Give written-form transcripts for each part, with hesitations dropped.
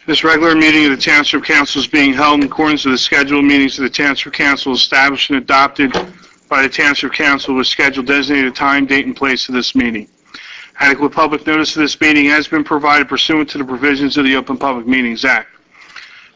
This regular meeting of the Township Council is being held in accordance with the scheduled meetings of the Township Council established and adopted by the Township Council with schedule designated time, date, and place of this meeting. Adequate public notice of this meeting has been provided pursuant to the provisions of the Open Public Meetings Act.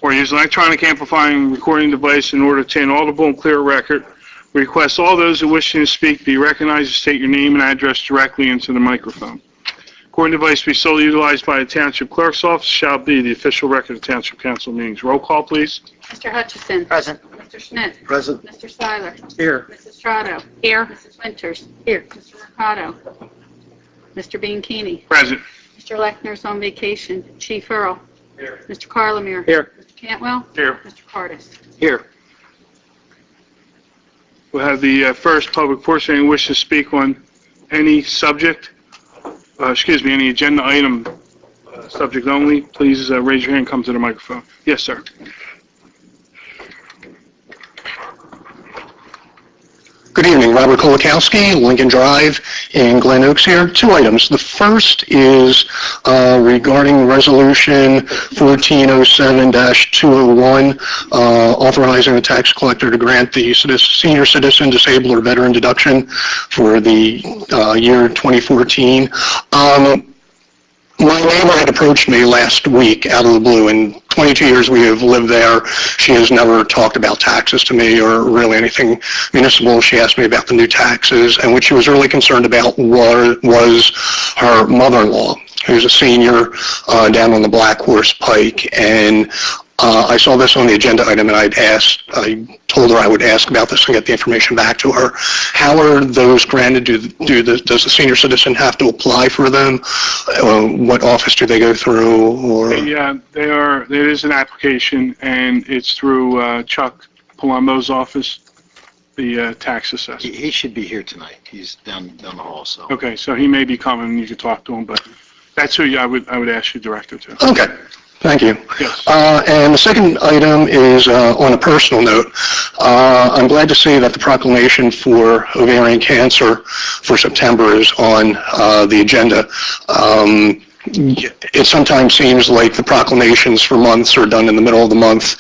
Or use an electronic amplifying recording device in order to obtain audible and clear record. We request all those who wish to speak be recognized and state your name and address directly into the microphone. Recording device to be solely utilized by the Township Clerk's Office shall be the official record of Township Council meetings. Roll call, please. Mr. Hutchison. Present. Mr. Schmidt. Present. Mr. Seiler. Here. Mrs. Strato. Here. Mrs. Winters. Here. Mr. Mercado. Mr. Bianchini. Present. Mr. Lechner's on vacation. Chief Earl. Here. Mr. Carlemere. Here. Mr. Cantwell. Here. Mr. Cardis. Here. We'll have the first public portion. Anyone wish to speak on any subject, any agenda item, subject only, please raise your hand and come to the microphone. Yes, sir. Good evening, Robert Kolakowski, Lincoln Drive in Glen Oaks here. Two items. The first is regarding Resolution 1407-201, authorizing the tax collector to grant the senior citizen, disabled, or veteran deduction for the year 2014. My neighbor had approached me last week out of the blue. In 22 years we have lived there. She has never talked about taxes to me or really anything municipal. She asked me about the new taxes, and what she was really concerned about was her mother-in-law, who's a senior down on the Black Horse Pike. And I saw this on the agenda item, and I told her I would ask about this and get the information back to her. How are those granted? Does the senior citizen have to apply for them? What office do they go through? Or Yeah, they are. There is an application, and it's through Chuck Palumbo's office, the tax assessor. He should be here tonight. He's down the hall, so. Okay, so he may be coming. You could talk to him, but that's who I would ask you direct her to. Okay. Thank you. Yes. And the second item is on a personal note. I'm glad to see that the proclamation for ovarian cancer for September is on the agenda. It sometimes seems like the proclamations for months are done in the middle of the month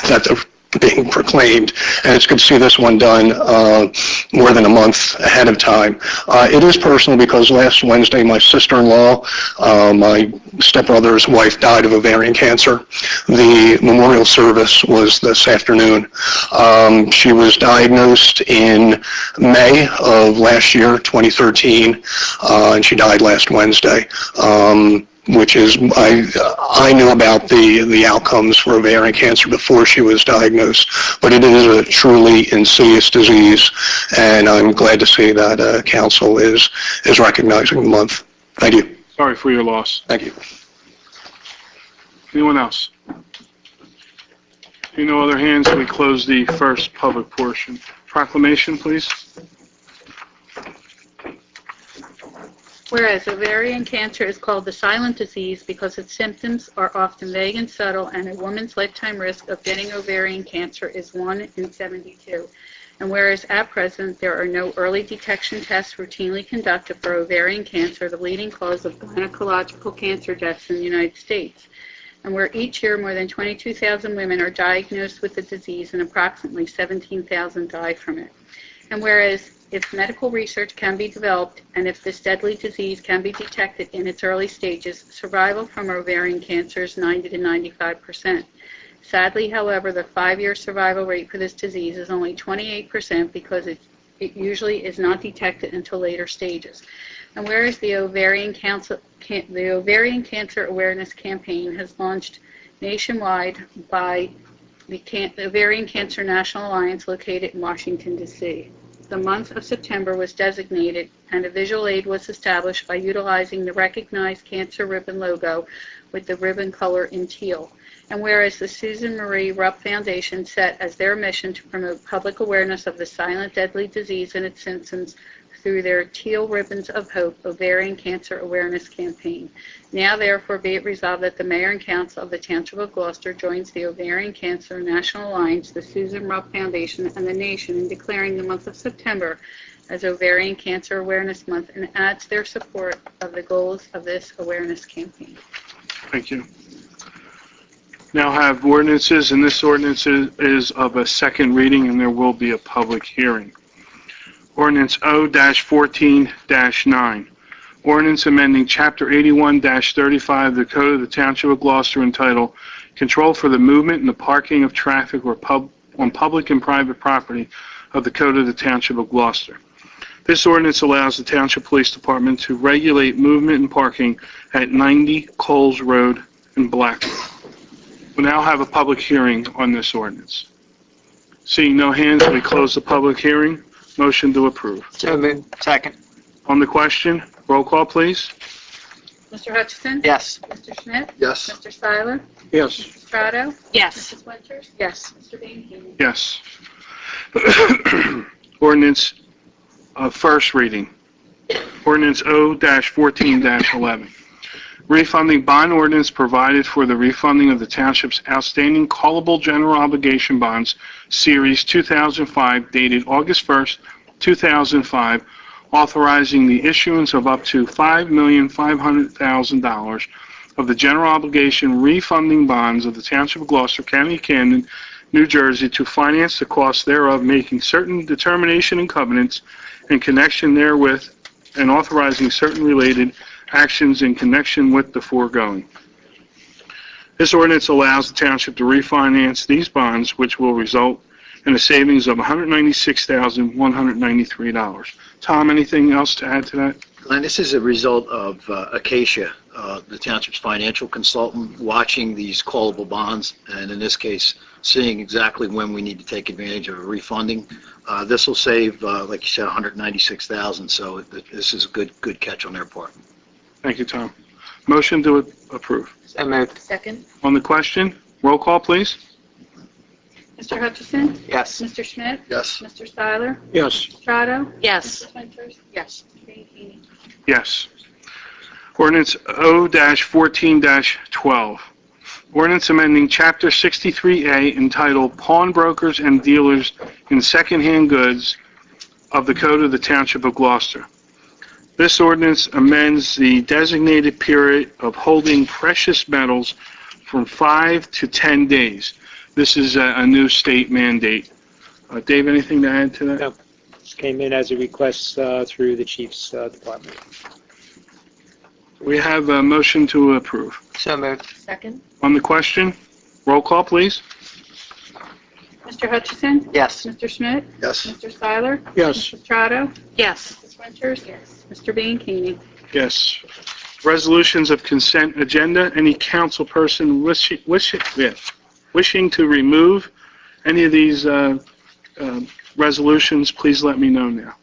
that they're being proclaimed, and it's good to see this one done more than a month ahead of time. It is personal because last Wednesday my sister-in-law, my stepbrother's wife, died of ovarian cancer. The memorial service was this afternoon. She was diagnosed in May of last year, 2013, and she died last Wednesday. Which is, I knew about the outcomes for ovarian cancer before she was diagnosed, but it is a truly insidious disease, and I'm glad to see that council is recognizing the month. Thank you. Sorry for your loss. Thank you. Anyone else? Seeing no other hands, we close the first public portion. Proclamation, please. Whereas ovarian cancer is called the silent disease because its symptoms are often vague and subtle, and a woman's lifetime risk of getting ovarian cancer is 1 in 72. And whereas at present there are no early detection tests routinely conducted for ovarian cancer, the leading cause of gynecological cancer deaths in the United States, and where each year more than 22,000 women are diagnosed with the disease and approximately 17,000 die from it. And whereas if medical research can be developed and if this deadly disease can be detected in its early stages, survival from ovarian cancer is 90 to 95%. Sadly, however, the 5-year survival rate for this disease is only 28% because it usually is not detected until later stages. And whereas the Ovarian Cancer Awareness Campaign has launched nationwide by the Ovarian Cancer National Alliance located in Washington, D.C. The month of September was designated and a visual aid was established by utilizing the recognized cancer ribbon logo with the ribbon color in teal. And whereas the Susan Marie Rupp Foundation set as their mission to promote public awareness of the silent deadly disease and its symptoms through their Teal Ribbons of Hope Ovarian Cancer Awareness Campaign. Now, therefore, be it resolved that the Mayor and Council of the Township of Gloucester joins the Ovarian Cancer National Alliance, the Susan Rupp Foundation, and the nation in declaring the month of September as Ovarian Cancer Awareness Month and adds their support of the goals of this awareness campaign. Thank you. Now have ordinances, and this ordinance is of a second reading, and there will be a public hearing. Ordinance O-14-9. Ordinance amending Chapter 81-35 of the Code of the Township of Gloucester entitled Control for the Movement and the Parking of Traffic on Public and Private Property of the Code of the Township of Gloucester. This ordinance allows the Township Police Department to regulate movement and parking at 90 Coles Road in Blackwood. We'll now have a public hearing on this ordinance. Seeing no hands, we close the public hearing. Motion to approve. So moved. Second. On the question, roll call, please. Mr. Hutchison? Yes. Mr. Schmidt? Yes. Mr. Seiler? Yes. Mrs. Strato? Yes. Mrs. Winters? Yes. Mr. Banky? Yes. Ordinance, first reading. Ordinance O-14-11. Refunding bond ordinance provided for the refunding of the township's outstanding callable general obligation bonds, Series 2005, dated August 1st, 2005, authorizing the issuance of up to $5,500,000 of the general obligation refunding bonds of the Township of Gloucester, County of Camden, New Jersey, to finance the costs thereof, making certain determination and covenants in connection therewith, and authorizing certain related actions in connection with the foregoing. This ordinance allows the township to refinance these bonds, which will result in a savings of $196,193. Tom, anything else to add to that? Glenn, this is a result of Acacia, the township's financial consultant, watching these callable bonds, and in this case, seeing exactly when we need to take advantage of a refunding. This will save, like you said, $196,000, so this is a good catch on their part. Thank you, Tom. Motion to approve. So moved. Second. On the question, roll call, please. Mr. Hutchison? Yes. Mr. Schmidt? Yes. Mr. Seiler? Yes. Strato? Yes. Mrs. Winters? Yes. Mr. Banky? Yes. Ordinance O-14-12. Ordinance amending Chapter 63A entitled Pawnbrokers and Dealers in Secondhand Goods of the Code of the Township of Gloucester. This ordinance amends the designated period of holding precious metals from 5 to 10 days. This is a new state mandate. Dave, anything to add to that? No. This came in as a request through the chief's department. We have a motion to approve. So moved. Second. On the question, roll call, please. Mr. Hutchison? Yes. Mr. Schmidt? Yes. Mr. Seiler? Yes. Mrs. Strato? Yes. Mrs. Winters? Yes. Mr. Banky? Yes. Resolutions of consent agenda. Any council person wishing to remove any of these resolutions, please let me know now.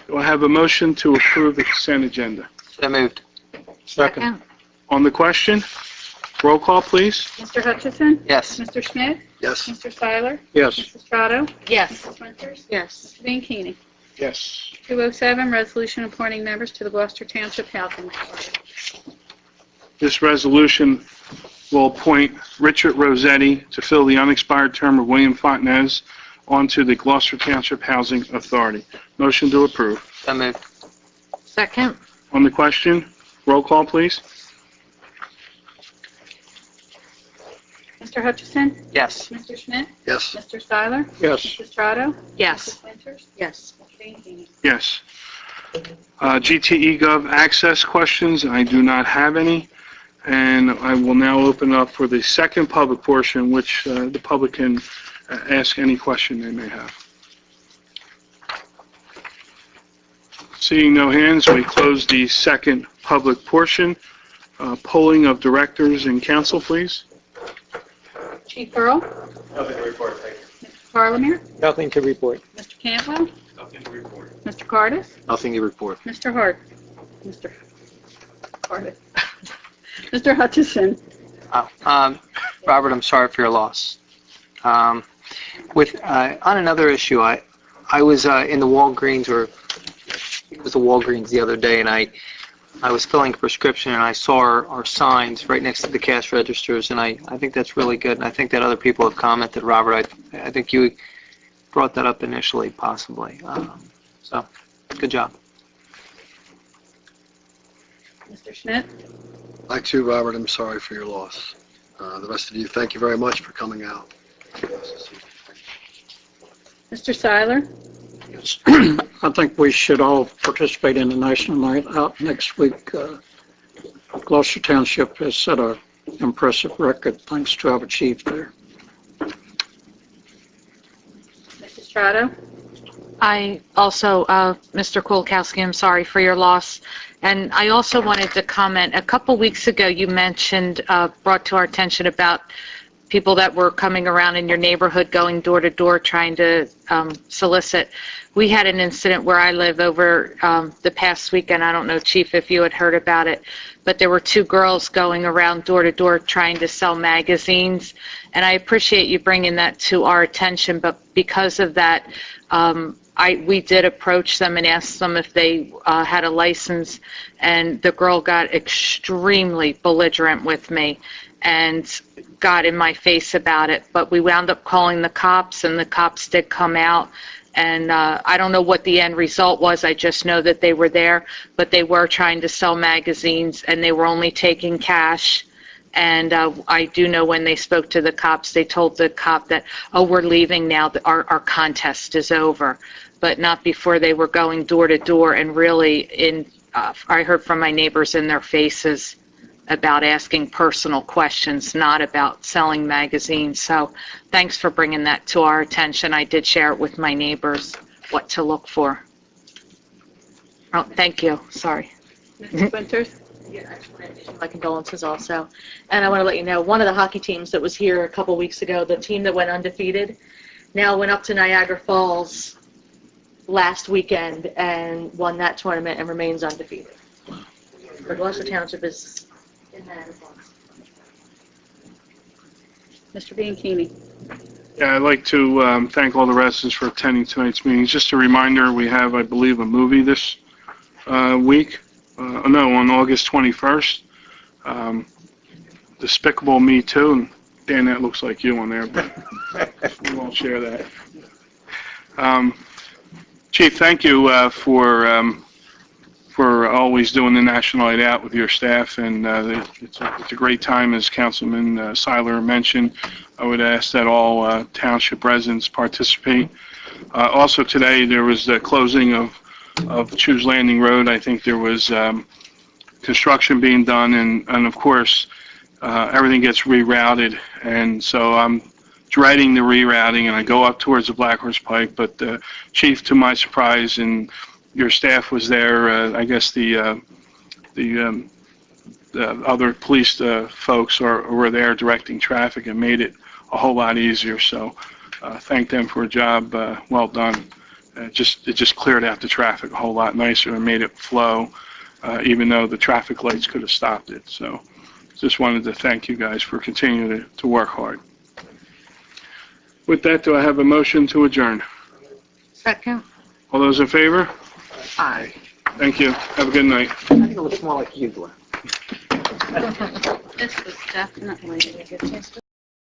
Do I have a motion to approve the consent agenda? So moved. Second. On the question, roll call, please. Mr. Hutchison? Yes. Mr. Schmidt? Yes. Mr. Seiler? Yes. Mrs. Strato? Yes. Mrs. Winters? Yes. Mr. Banky? Yes. 207, resolution appointing members to the Gloucester Township Housing Authority. This resolution will appoint Richard Rossetti to fill the unexpired term of William Fontenez onto the Gloucester Township Housing Authority. Motion to approve. So moved. Second. On the question, roll call, please. Mr. Hutchison? Yes. Mr. Schmidt? Yes. Mr. Seiler? Yes. Mrs. Strato? Yes. Mrs. Winters? Yes. Mr. Banky? Yes. GTE Gov access questions, I do not have any. And I will now open up for the second public portion, which the public can ask any question they may have. Seeing no hands, we close the second public portion. Polling of directors and council, please. Chief Earl? Nothing to report, thank you. Mr. Parliament? Nothing to report. Mr. Cantwell? Nothing to report. Mr. Cardis? Nothing to report. Mr. Hart? Mr. Cardis? Mr. Hutchison? Robert, I'm sorry for your loss. On another issue, I was in the Walgreens, or it was the Walgreens the other day, and I was filling a prescription, and I saw our signs right next to the cash registers, and I think that's really good, and I think that other people have commented. Robert, I think you brought that up initially, possibly. So, good job. Mr. Schmidt? Like you, Robert, I'm sorry for your loss. The rest of you, thank you very much for coming out. Mr. Seiler? Yes. I think we should all participate in the National Night Out next week. Gloucester Township has set an impressive record thanks to our chief there. Mrs. Strato? I also, Mr. Kulkowski, I'm sorry for your loss. And I also wanted to comment, a couple weeks ago you mentioned, brought to our attention about people that were coming around in your neighborhood going door to door trying to solicit. We had an incident where I live over the past weekend. I don't know, Chief, if you had heard about it, but there were two girls going around door to door trying to sell magazines. And I appreciate you bringing that to our attention, but because of that, we did approach them and asked them if they had a license, and the girl got extremely belligerent with me and got in my face about it. But we wound up calling the cops, and the cops did come out. And I don't know what the end result was. I just know that they were there, but they were trying to sell magazines, and they were only taking cash. And I do know when they spoke to the cops, they told the cop that, oh, we're leaving now, our contest is over. But not before they were going door to door, and really, I heard from my neighbors in their faces about asking personal questions, not about selling magazines. So thanks for bringing that to our attention. I did share it with my neighbors, what to look for. Oh, thank you. Sorry. Mrs. Winters? Yeah, I just want to issue my condolences also. And I want to let you know, one of the hockey teams that was here a couple weeks ago, the team that went undefeated, now went up to Niagara Falls last weekend and won that tournament and remains undefeated. The Gloucester Township is in Niagara Falls. Mr. Bianchini? Yeah, I'd like to thank all the residents for attending tonight's meeting. Just a reminder, we have, I believe, a movie this week. On August 21st. Despicable Me Too. And Dan, that looks like you on there, but we won't share that. Chief, thank you for always doing the National Night Out with your staff, and it's a great time, as Councilman Seiler mentioned. I would ask that all township residents participate. Also today, there was the closing of Choose Landing Road. I think there was construction being done, and of course, everything gets rerouted, and so I'm dreading the rerouting, and I go up towards the Black Horse Pike, but Chief, to my surprise, and your staff was there, I guess the other police folks were there directing traffic and made it a whole lot easier, so thank them for a job well done. It just cleared out the traffic a whole lot nicer and made it flow, even though the traffic lights could have stopped it. So just wanted to thank you guys for continuing to work hard. With that, do I have a motion to adjourn? Second? All those in favor? Aye. Thank you. Have a good night. I think it looks more like you, Glenn. This was definitely